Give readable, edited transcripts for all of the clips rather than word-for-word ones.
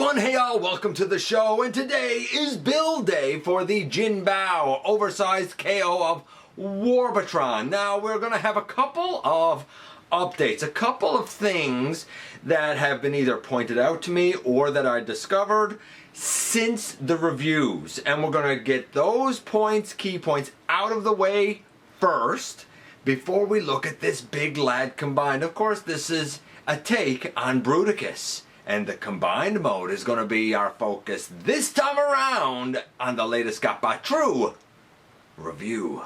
everyone, hey y'all, welcome to the show, and today is build day for the Jinbao oversized KO of Warbotron. Now we're going to have a couple of updates, a couple of things that have been either pointed out to me or that I discovered since the reviews, and we're going to get those points, key points, out of the way first before we look at this big lad combined. Of course, this is a take on Bruticus, and the combined mode is going to be our focus this time around on the latest GotBot True review.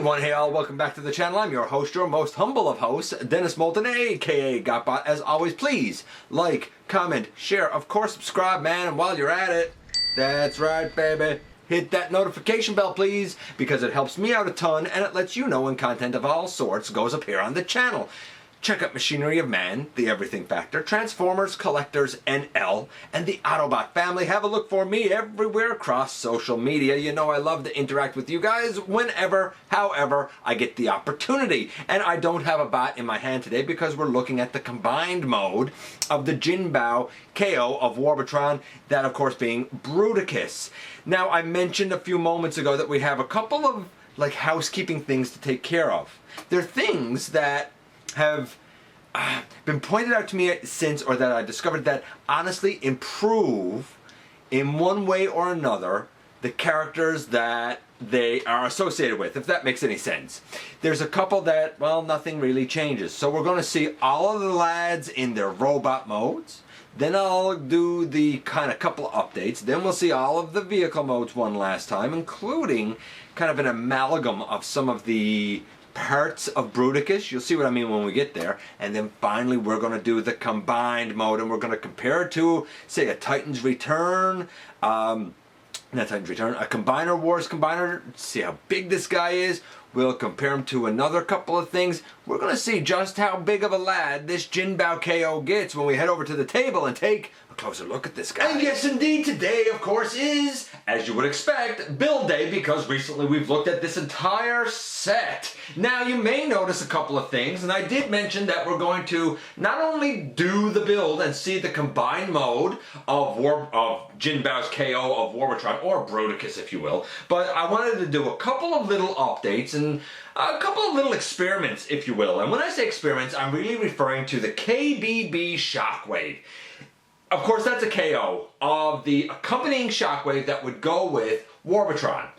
Hey all, welcome back to the channel. I'm your host, your most humble of hosts, Dennis Moulton, aka GotBot. As always, please like, comment, share, of course subscribe, man, and while you're at it, that's right baby, hit that notification bell please, because it helps me out a ton and it lets you know when content of all sorts goes up here on the channel. Check out Machinery of Man, The Everything Factor, Transformers, Collectors, NL, and the Autobot family. Have a look for me everywhere across social media. You know I love to interact with you guys whenever, however, I get the opportunity. And I don't have a bot in my hand today because we're looking at the combined mode of the Jinbao KO of Warbotron, that of course being Bruticus. Now I mentioned a few moments ago that we have a couple of like housekeeping things to take care of. They're things that have been pointed out to me since, or that I discovered, that honestly improve in one way or another the characters that they are associated with, if that makes any sense. There's a couple that, well, nothing really changes. So we're going to see all of the lads in their robot modes. Then I'll do the kind of couple of updates. Then we'll see all of the vehicle modes one last time, including kind of an amalgam of some of the parts of Bruticus. You'll see what I mean when we get there. And then finally we're going to do the combined mode, and we're going to compare it to, say, a Titan's Return, not Titan's Return, a Combiner Wars Combiner, see how big this guy is. We'll compare him to another couple of things. We're going to see just how big of a lad this Jinbao KO gets when we head over to the table and take a closer look at this guy. And yes indeed, today of course is, as you would expect, build day, because recently we've looked at this entire set. Now you may notice a couple of things, and I did mention that we're going to not only do the build and see the combined mode of Jinbao's KO of Warbotron, or Bruticus if you will, but I wanted to do a couple of little updates and a couple of little experiments if you will. And when I say experiments, I'm really referring to the KBB Shockwave. Of course, that's a KO of the accompanying Shockwave that would go with Warbotron.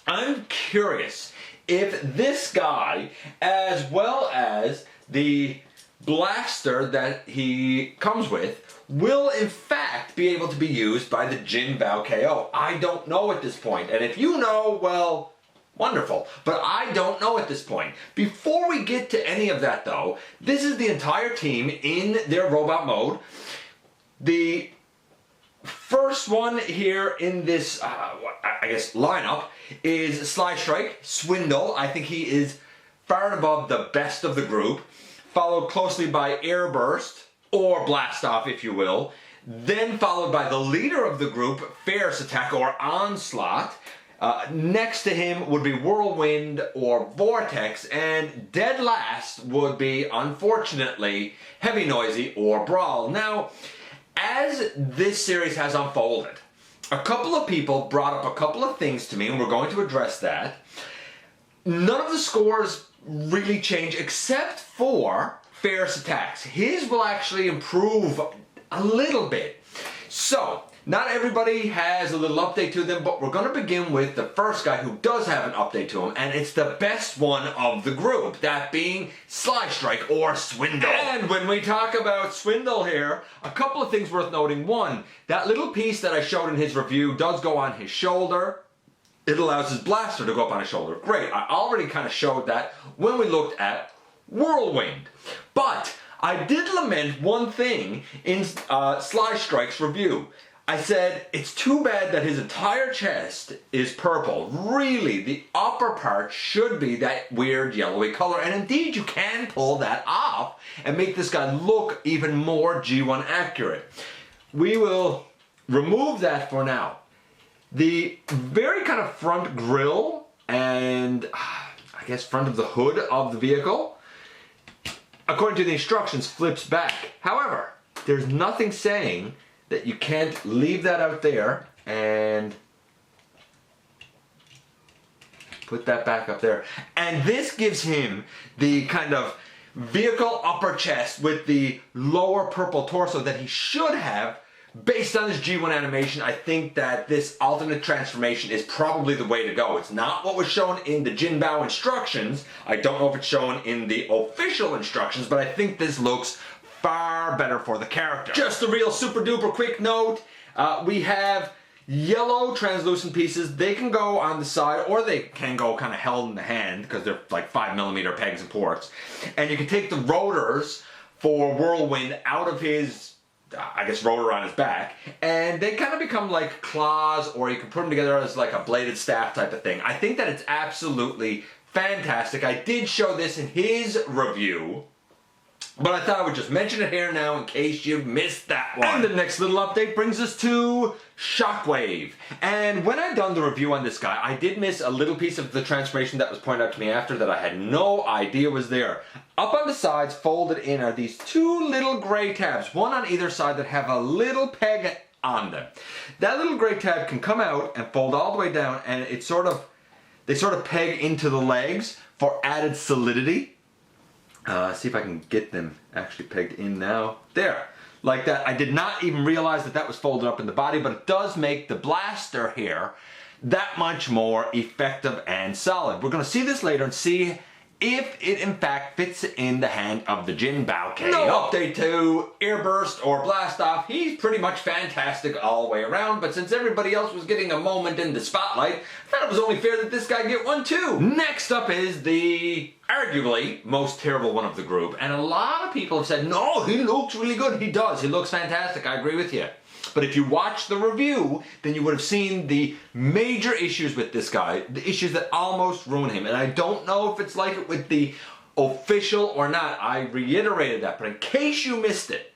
I'm curious if this guy, as well as the blaster that he comes with, will in fact be able to be used by the Jinbao KO. I don't know at this point, and if you know, well, wonderful. But I don't know at this point. Before we get to any of that though, this is the entire team in their robot mode. The first one here in this, I guess, lineup is Sly Strike, Swindle. I think he is far and above the best of the group. Followed closely by Airburst, or Blast Off if you will. Then followed by the leader of the group, Fierce Attack, or Onslaught. Next to him would be Whirlwind or Vortex, and dead last would be, unfortunately, Heavy Noisy or Brawl. Now, as this series has unfolded, a couple of people brought up a couple of things to me, and we're going to address that. None of the scores really change except for Fierce Attacks. His will actually improve a little bit. So, not everybody has a little update to them, but we're going to begin with the first guy who does have an update to him, and it's the best one of the group, that being Sly Strike or Swindle. And when we talk about Swindle here, a couple of things worth noting. One, that little piece that I showed in his review does go on his shoulder. It allows his blaster to go up on his shoulder. Great, I already kind of showed that when we looked at Whirlwind. But I did lament one thing in Sly Strike's review. I said, it's too bad that his entire chest is purple. Really, the upper part should be that weird yellowy color. And indeed, you can pull that off and make this guy look even more G1 accurate. We will remove that for now. The very kind of front grille and I guess front of the hood of the vehicle, according to the instructions, flips back. However, there's nothing saying that you can't leave that out there and put that back up there. And this gives him the kind of vehicle upper chest with the lower purple torso that he should have based on his G1 animation. I think that this alternate transformation is probably the way to go. It's not what was shown in the Jinbao instructions. I don't know if it's shown in the official instructions, but I think this looks far better for the character. Just a real super duper quick note. We have yellow translucent pieces. They can go on the side or they can go kind of held in the hand because they're like 5mm pegs and ports. And you can take the rotors for Whirlwind out of his, I guess, rotor on his back, and they kind of become like claws, or you can put them together as like a bladed staff type of thing. I think that it's absolutely fantastic. I did show this in his review, but I thought I would just mention it here now in case you missed that one. And the next little update brings us to Shockwave. And when I done the review on this guy, I did miss a little piece of the transformation that was pointed out to me after that I had no idea was there. Up on the sides, folded in, are these two little gray tabs, one on either side, that have a little peg on them. That little gray tab can come out and fold all the way down, and they sort of peg into the legs for added solidity. See if I can get them actually pegged in now. There, like that. I did not even realize that that was folded up in the body, but it does make the blaster here that much more effective and solid. We're going to see this later and see if it in fact fits in the hand of the Jinbao K. No update to Airburst or Blast Off. He's pretty much fantastic all the way around, but since everybody else was getting a moment in the spotlight, I thought it was only fair that this guy get one too. Next up is the arguably most terrible one of the group, and a lot of people have said, no, he looks really good. He does. He looks fantastic. I agree with you. But if you watch the review, then you would have seen the major issues with this guy, the issues that almost ruin him. And I don't know if it's like it with the official or not. I reiterated that, but in case you missed it,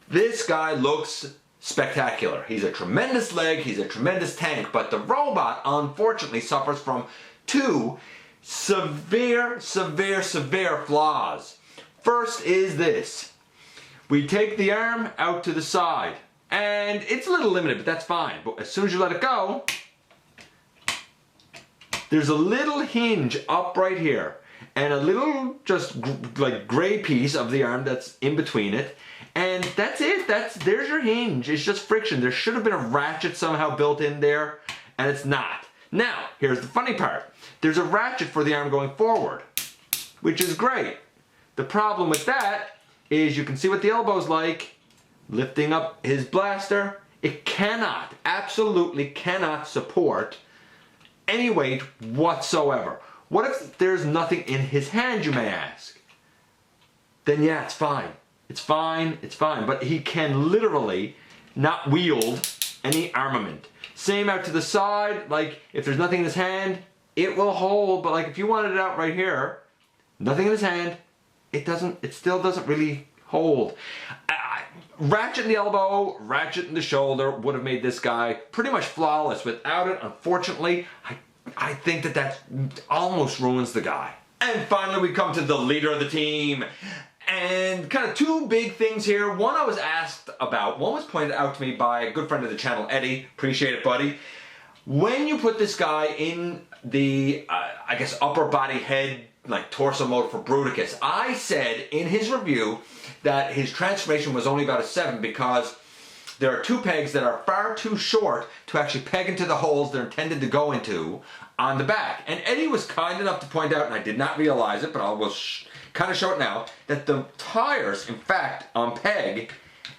this guy looks spectacular. He's a tremendous leg, he's a tremendous tank, but the robot unfortunately suffers from two severe flaws. First is this. We take the arm out to the side, and it's a little limited, but that's fine. But as soon as you let it go, there's a little hinge up right here, and a little just like gray piece of the arm that's in between it, and that's it. There's your hinge. It's just friction. There should have been a ratchet somehow built in there, and it's not. Now, here's the funny part. There's a ratchet for the arm going forward, which is great. The problem with that is you can see what the elbow's like. Lifting up his blaster, it cannot, absolutely cannot support any weight whatsoever. What if there's nothing in his hand, you may ask? Then yeah, it's fine. It's fine, it's fine. But he can literally not wield any armament. Same out to the side, like if there's nothing in his hand, it will hold, but like if you wanted it out right here, nothing in his hand, it still doesn't really hold. Ratchet in the elbow, ratchet in the shoulder would have made this guy pretty much flawless. Without it, unfortunately, I think that almost ruins the guy. And finally, we come to the leader of the team. And kind of two big things here. One I was asked about, one was pointed out to me by a good friend of the channel, Eddie. Appreciate it, buddy. When you put this guy in the, I guess, upper body head, like torso mode for Bruticus, I said in his review that his transformation was only about a 7 because there are two pegs that are far too short to actually peg into the holes they're intended to go into on the back. And Eddie was kind enough to point out, and I did not realize it, but I will kind of show it now, that the tires, in fact, peg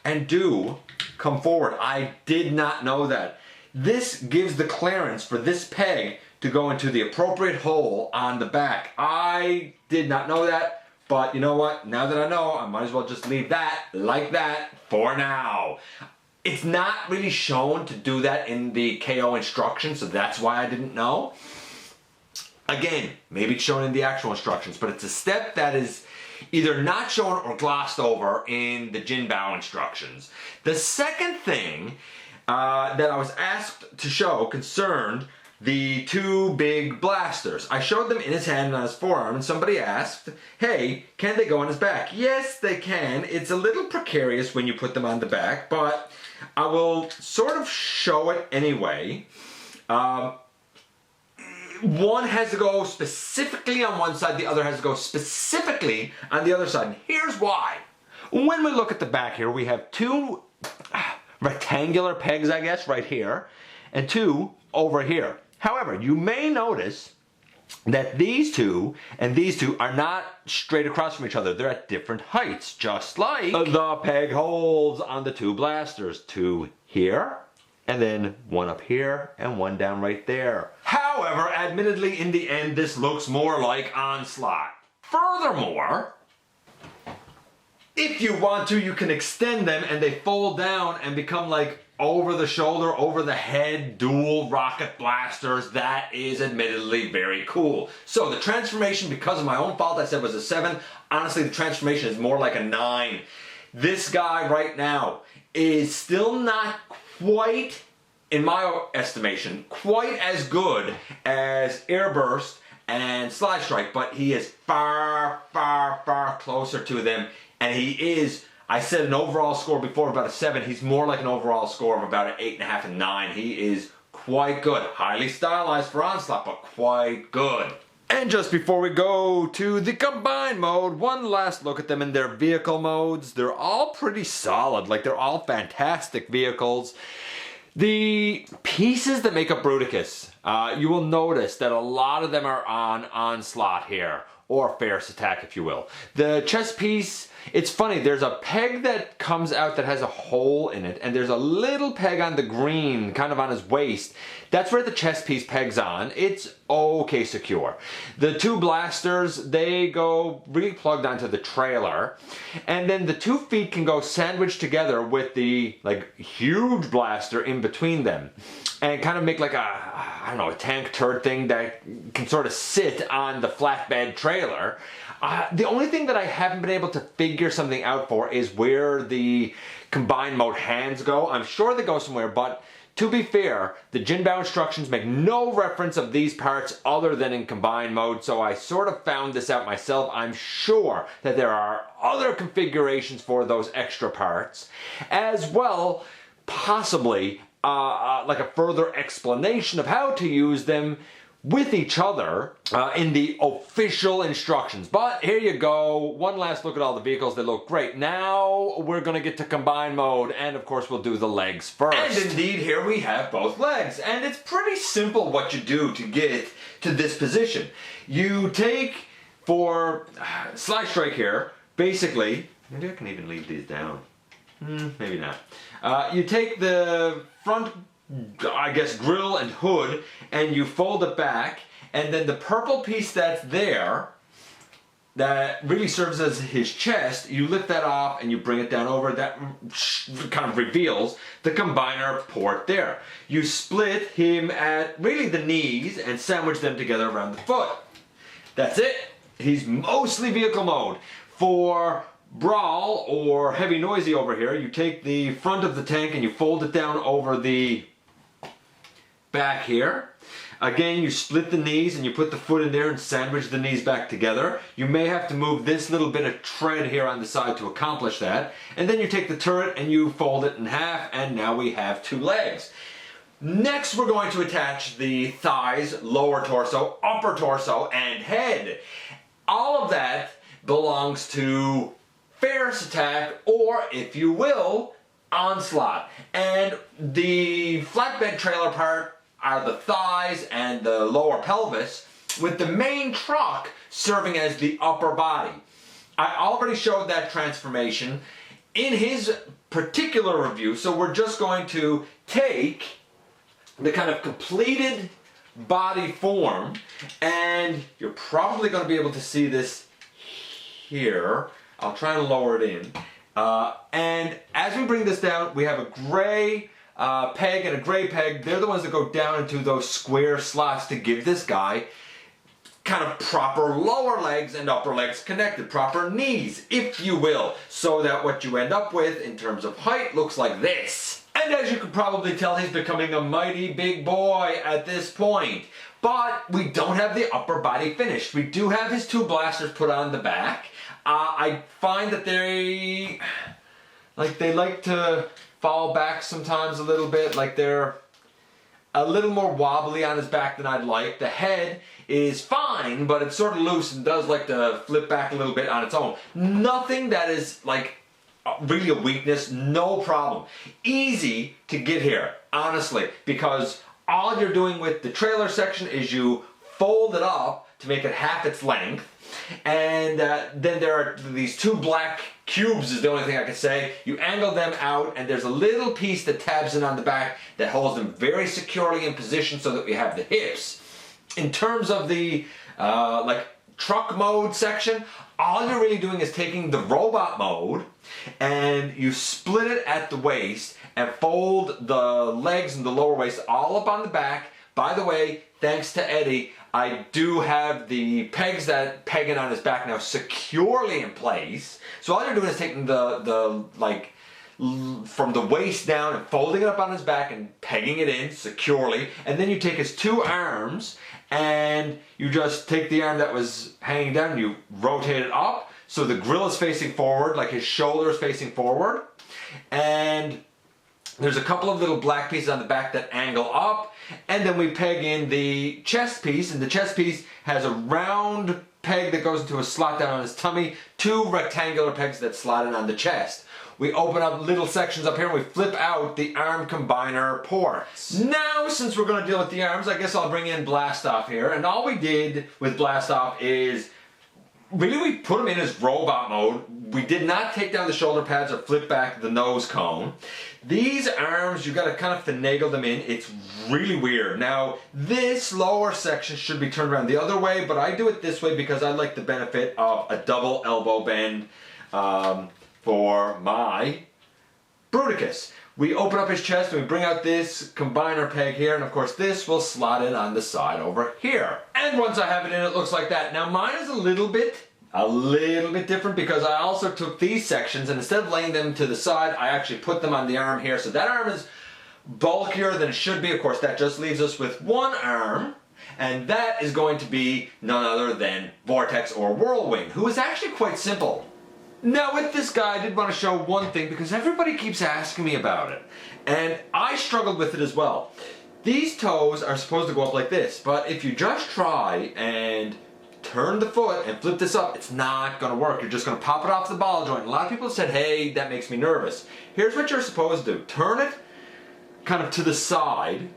and do come forward. I did not know that. This gives the clearance for this peg to go into the appropriate hole on the back. I did not know that, but you know what? Now that I know, I might as well just leave that like that for now. It's not really shown to do that in the KO instructions, so that's why I didn't know. Again, maybe it's shown in the actual instructions, but it's a step that is either not shown or glossed over in the Jinbao instructions. The second thing, that I was asked to show concerned the two big blasters. I showed them in his hand and on his forearm, and somebody asked, hey, can they go on his back? Yes, they can. It's a little precarious when you put them on the back, but I will sort of show it anyway. One has to go specifically on one side, the other has to go specifically on the other side. And here's why. When we look at the back here, we have two rectangular pegs, I guess, right here, and two over here. However, you may notice that these two and these two are not straight across from each other. They're at different heights, just like the peg holes on the two blasters. Two here, and then one up here and one down right there. However, admittedly, in the end, this looks more like Onslaught. Furthermore, if you want to, you can extend them and they fold down and become like over the shoulder, over the head, dual rocket blasters. That is admittedly very cool. So the transformation, because of my own fault, I said was a 7. Honestly, the transformation is more like a 9. This guy right now is still not quite, in my estimation, quite as good as Airburst and Sly Strike, but he is far, far, far closer to them. And he is, I said an overall score before of about a 7. He's more like an overall score of about an 8.5 and 9. He is quite good. Highly stylized for Onslaught, but quite good. And just before we go to the combined mode, one last look at them in their vehicle modes. They're all pretty solid. Like, they're all fantastic vehicles. The pieces that make up Bruticus, you will notice that a lot of them are on Onslaught here, or Ferris Attack, if you will. The chest piece, it's funny, there's a peg that comes out that has a hole in it, and there's a little peg on the green, kind of on his waist. That's where the chest piece pegs on. It's okay secure. The two blasters, they go really plugged onto the trailer, and then the 2 feet can go sandwiched together with the like huge blaster in between them, and kind of make like a, I don't know, a tank turret thing that can sort of sit on the flatbed trailer. The only thing that I haven't been able to figure something out for is where the combined mode hands go. I'm sure they go somewhere, but to be fair, the Jinbao instructions make no reference of these parts other than in combined mode, so I sort of found this out myself. I'm sure that there are other configurations for those extra parts, as well, possibly like a further explanation of how to use them with each other in the official instructions. But here you go, one last look at all the vehicles. They look great. Now we're going to get to combined mode, and of course we'll do the legs first. And indeed, here we have both legs, and it's pretty simple what you do to get to this position. You take, for Sly Strike here, basically, maybe I can even leave these down. Maybe not. You take the front, I guess, grill and hood, and you fold it back, and then the purple piece that's there, that really serves as his chest, you lift that off and you bring it down over. That kind of reveals the combiner port there. You split him at really the knees and sandwich them together around the foot. That's it. He's mostly vehicle mode. For brawl or heavy noisy over here, you take the front of the tank and you fold it down over the back here. Again, you split the knees and you put the foot in there and sandwich the knees back together. You may have to move this little bit of tread here on the side to accomplish that. And then you take the turret and you fold it in half, and now we have 2 legs. Next, we're going to attach the thighs, lower torso, upper torso, and head. All of that belongs to Ferris Attack, or, if you will, Onslaught. And the flatbed trailer part are the thighs and the lower pelvis, with the main truck serving as the upper body. I already showed that transformation in his particular review, so we're just going to take the kind of completed body form, and you're probably going to be able to see this here. I'll try and lower it in. And as we bring this down, we have a gray peg and a gray peg. They're the ones that go down into those square slots to give this guy kind of proper lower legs and upper legs connected, proper knees, if you will, so that what you end up with in terms of height looks like this. And And as you can probably tell, he's becoming a mighty big boy at this point. But we don't have the upper body finished. We do have his two blasters put on the back. I find that they like to fall back sometimes a little bit, like they're a little more wobbly on his back than I'd like. The head is fine, but it's sort of loose and does like to flip back a little bit on its own. Nothing that is like really a weakness, no problem. Easy to get here, honestly, because all you're doing with the trailer section is you fold it up to make it half its length, and then there are these two black cubes is the only thing I can say. You angle them out, and there's a little piece that tabs in on the back that holds them very securely in position so that we have the hips. In terms of the like truck mode section, all you're really doing is taking the robot mode and you split it at the waist and fold the legs and the lower waist all up on the back. By the way, thanks to Eddie, I do have the pegs that peg it on his back now securely in place. So all you're doing is taking the like from the waist down and folding it up on his back and pegging it in securely. And then you take his two arms and you just take the arm that was hanging down and you rotate it up so the grill is facing forward, like his shoulder is facing forward. And there's a couple of little black pieces on the back that angle up, and then we peg in the chest piece, and the chest piece has a round peg that goes into a slot down on his tummy, two rectangular pegs that slot in on the chest. We open up little sections up here and we flip out the arm combiner ports. Now, since we're going to deal with the arms, I guess I'll bring in Blast Off here, and all we did with Blast Off is really we put him in his robot mode. We did not take down the shoulder pads or flip back the nose cone. These arms, you got to kind of finagle them in. It's really weird. Now, this lower section should be turned around the other way, but I do it this way because I like the benefit of a double elbow bend for my Bruticus. We open up his chest and we bring out this combiner peg here, and of course this will slot in on the side over here. And once I have it in, it looks like that. Now mine is a little bit different because I also took these sections and instead of laying them to the side, I actually put them on the arm here. So that arm is bulkier than it should be. Of course, that just leaves us with one arm, and that is going to be none other than Vortex or Whirlwind, who is actually quite simple. Now with this guy, I did want to show one thing because everybody keeps asking me about it, and I struggled with it as well. These toes are supposed to go up like this, but if you just try and turn the foot and flip this up, it's not going to work. You're just going to pop it off the ball joint. A lot of people said, hey, that makes me nervous. Here's what you're supposed to do. Turn it kind of to the side,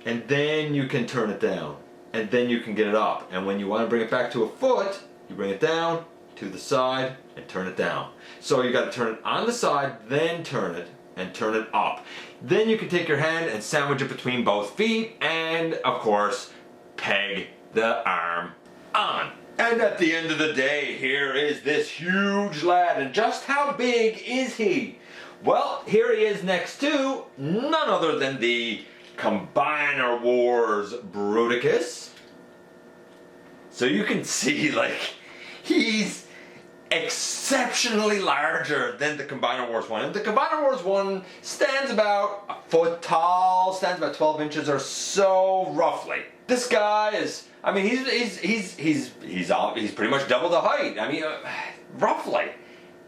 and then you can turn it down, and then you can get it up. And when you want to bring it back to a foot, you bring it down, to the side, and turn it down. So you got to turn it on the side, then turn it, and turn it up. Then you can take your hand and sandwich it between both feet, and of course, peg the arm on. And at the end of the day, here is this huge lad, and just how big is he? Well, here he is next to none other than the Combiner Wars Bruticus. So you can see, like, he's exceptionally larger than the Combiner Wars 1. And the Combiner Wars 1 stands about a foot tall, stands about 12 inches or so, roughly. This guy is, I mean, he's pretty much double the height. I mean, roughly.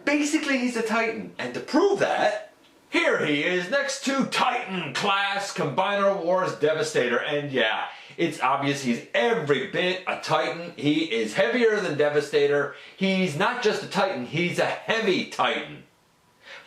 Basically, he's a Titan. And to prove that, here he is next to Titan class Combiner Wars Devastator. And yeah, it's obvious he's every bit a Titan. He is heavier than Devastator. He's not just a Titan, he's a heavy Titan.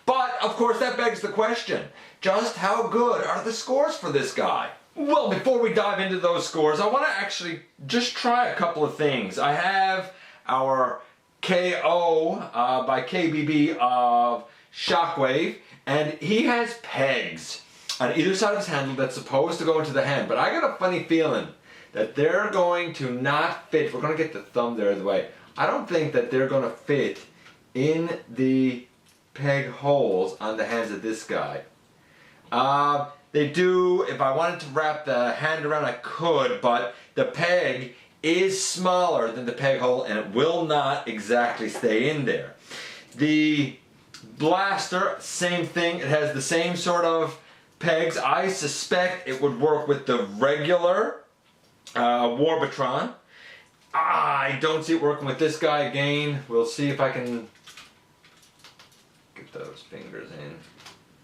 But, of course, that begs the question, just how good are the scores for this guy? Well, before we dive into those scores, I want to actually just try a couple of things. I have our KO by KBB of Shockwave, and he has pegs on either side of his handle that's supposed to go into the hand, but I got a funny feeling that they're going to not fit. We're going to get the thumb there the way. I don't think that they're going to fit in the peg holes on the hands of this guy. They do, if I wanted to wrap the hand around, I could, but the peg is smaller than the peg hole and it will not exactly stay in there. The blaster, same thing. It has the same sort of pegs. I suspect it would work with the regular Warbotron. I don't see it working with this guy again. We'll see if I can get those fingers in.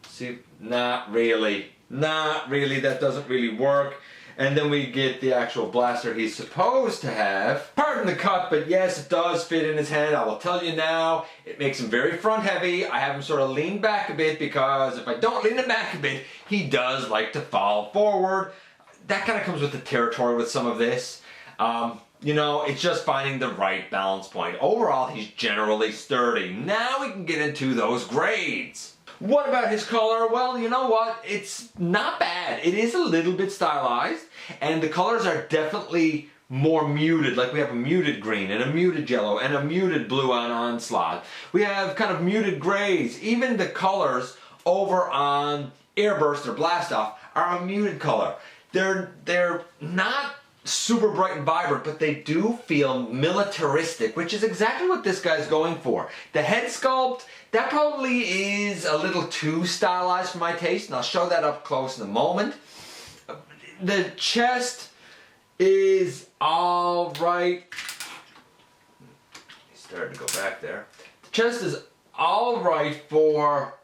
See, not really. Not really, that doesn't really work. And then we get the actual blaster he's supposed to have. Pardon the cut, but yes, it does fit in his hand. I will tell you now, it makes him very front heavy. I have him sort of lean back a bit because if I don't lean him back a bit, he does like to fall forward. That kind of comes with the territory with some of this. You know, it's just finding the right balance point. Overall, he's generally sturdy. Now we can get into those grades. What about his color? Well, you know what? It's not bad. It is a little bit stylized, and the colors are definitely more muted. Like we have a muted green and a muted yellow and a muted blue on Onslaught. We have kind of muted grays. Even the colors over on Airburst or Blast Off are a muted color. They're not super bright and vibrant, but they do feel militaristic, which is exactly what this guy's going for. The head sculpt, that probably is a little too stylized for my taste, and I'll show that up close in a moment. The chest is alright. He started to go back there. The chest is alright for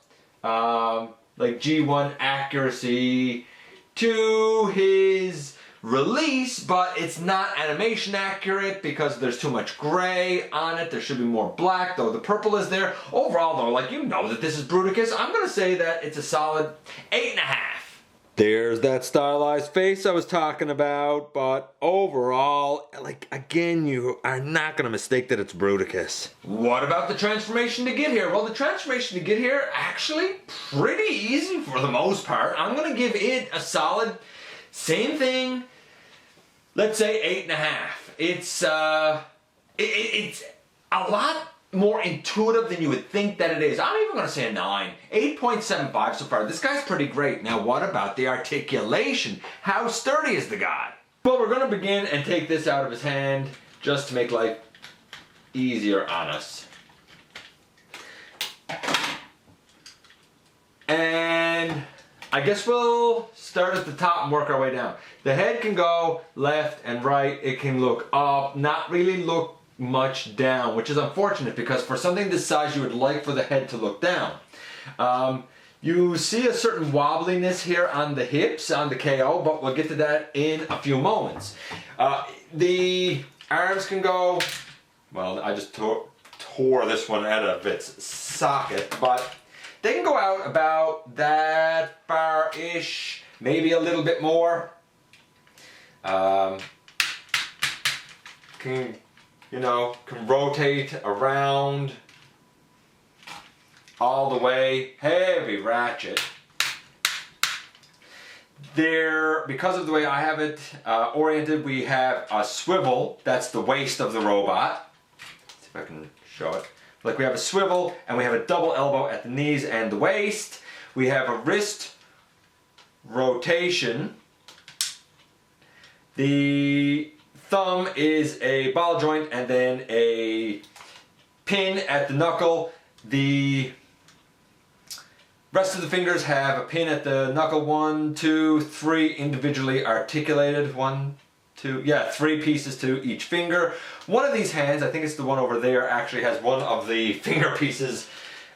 like G1 accuracy to his release, but it's not animation accurate because there's too much gray on it. There should be more black, though the purple is there. Overall, though, like, you know that this is Bruticus. I'm gonna say that it's a solid 8.5. There's that stylized face I was talking about, but overall, like, again, you are not gonna mistake that it's Bruticus. What about the transformation to get here? Well, the transformation to get here, actually pretty easy for the most part. I'm gonna give it a solid, same thing, let's say 8.5. It's a lot more intuitive than you would think that it is. I'm even going to say a 9. 8.75 so far. This guy's pretty great. Now what about the articulation? How sturdy is the guy? Well, we're going to begin and take this out of his hand just to make life easier on us. And I guess we'll start at the top and work our way down. The head can go left and right. It can look up, not really look much down, which is unfortunate because for something this size you would like for the head to look down. You see a certain wobbliness here on the hips, on the KO, but we'll get to that in a few moments. The arms can go, well, I just tore this one out of its socket, but they can go out about that far-ish, maybe a little bit more. Can rotate around all the way. Heavy ratchet. There, because of the way I have it oriented, we have a swivel. That's the waist of the robot. Let's see if I can show it. Like we have a swivel and we have a double elbow at the knees and the waist. We have a wrist rotation. The thumb is a ball joint and then a pin at the knuckle. The rest of the fingers have a pin at the knuckle. 1, 2, 3 individually articulated. 1, 2, yeah, 3 pieces to each finger. One of these hands, I think it's the one over there, actually has one of the finger pieces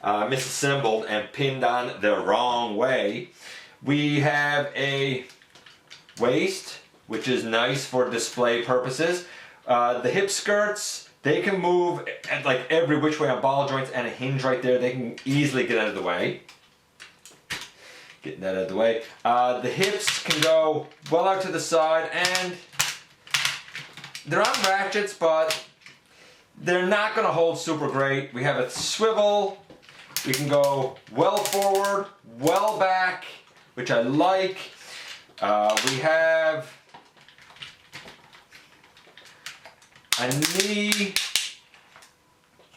misassembled and pinned on the wrong way. We have a waist, which is nice for display purposes. The hip skirts, they can move like every which way on ball joints and a hinge right there. They can easily get out of the way. Getting that out of the way. The hips can go well out to the side and they're on ratchets, but they're not going to hold super great. We have a swivel. We can go well forward, well back, which I like. We have a knee.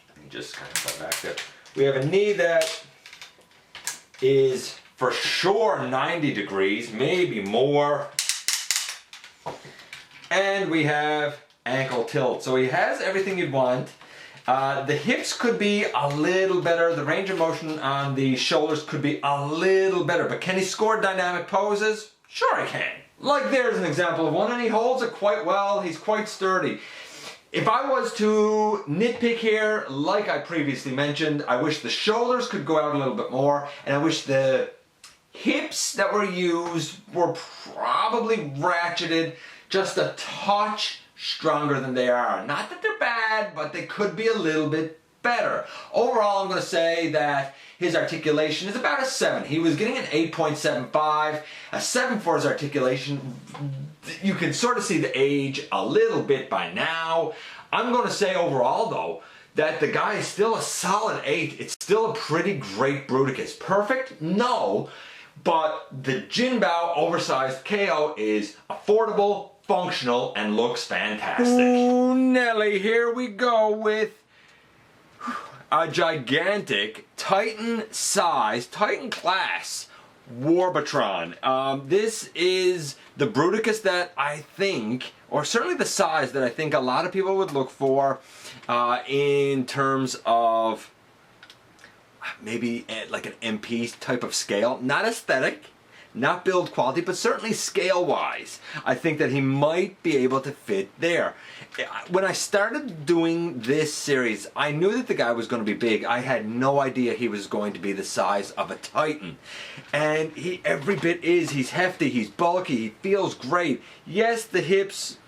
Let me just kind of put back there. We have a knee that is for sure 90 degrees, maybe more. And we have ankle tilt. So he has everything you'd want. The hips could be a little better. The range of motion on the shoulders could be a little better. But can he score dynamic poses? Sure he can. Like there's an example of one, and he holds it quite well. He's quite sturdy. If I was to nitpick here, like I previously mentioned, I wish the shoulders could go out a little bit more, and I wish the hips that were used were probably ratcheted just a touch stronger than they are. Not that they're bad, but they could be a little bit better. Overall, I'm going to say that his articulation is about a 7. He was getting an 8.75, a 7 for his articulation. You can sort of see the age a little bit by now. I'm going to say overall, though, that the guy is still a solid 8. It's still a pretty great Bruticus. Perfect? No. But the Jinbao oversized KO is affordable, functional, and looks fantastic. Ooh, Nelly, here we go with a gigantic Titan size, Titan class Warbotron. This is the Bruticus that I think, or certainly the size that I think a lot of people would look for in terms of maybe like an MP type of scale. Not aesthetic, not build quality, but certainly scale-wise. I think that he might be able to fit there. When I started doing this series, I knew that the guy was going to be big. I had no idea he was going to be the size of a Titan. And he every bit is. He's hefty, he's bulky, he feels great. Yes, the hips,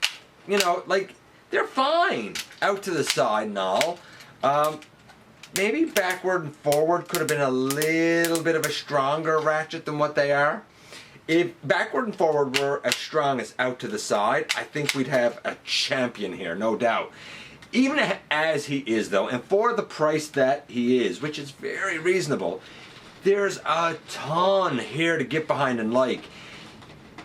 you know, like, they're fine out to the side and all. Maybe backward and forward could have been a little bit of a stronger ratchet than what they are. If backward and forward were as strong as out to the side, I think we'd have a champion here, no doubt. Even as he is, though, and for the price that he is, which is very reasonable, there's a ton here to get behind and like.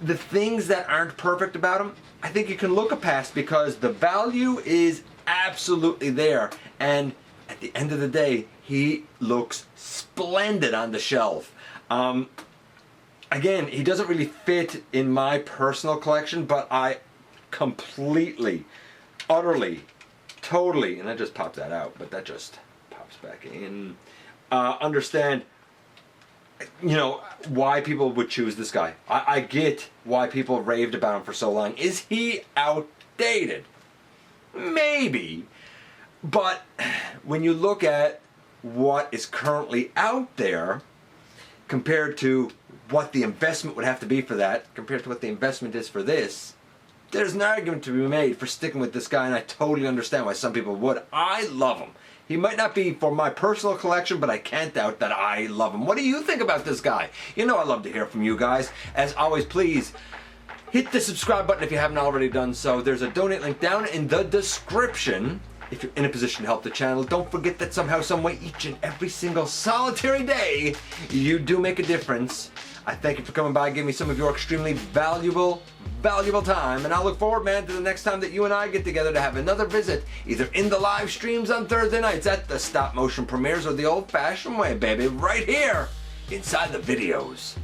The things that aren't perfect about him, I think you can look past because the value is absolutely there. And at the end of the day, he looks splendid on the shelf. Again, he doesn't really fit in my personal collection, but I completely, utterly, totally, and I just popped that out, but that just pops back in, understand, you know, why people would choose this guy. I get why people raved about him for so long. Is he outdated? Maybe. But when you look at what is currently out there compared to what the investment would have to be for that, compared to what the investment is for this, there's an argument to be made for sticking with this guy, and I totally understand why some people would. I love him. He might not be for my personal collection, but I can't doubt that I love him. What do you think about this guy? You know I love to hear from you guys. As always, please hit the subscribe button if you haven't already done so. There's a donate link down in the description. If you're in a position to help the channel, don't forget that somehow, some way, each and every single solitary day, you do make a difference. I thank you for coming by, giving me some of your extremely valuable time, and I'll look forward, man, to the next time that you and I get together to have another visit, either in the live streams on Thursday nights, at the stop motion premieres, or the old-fashioned way, baby, right here, inside the videos.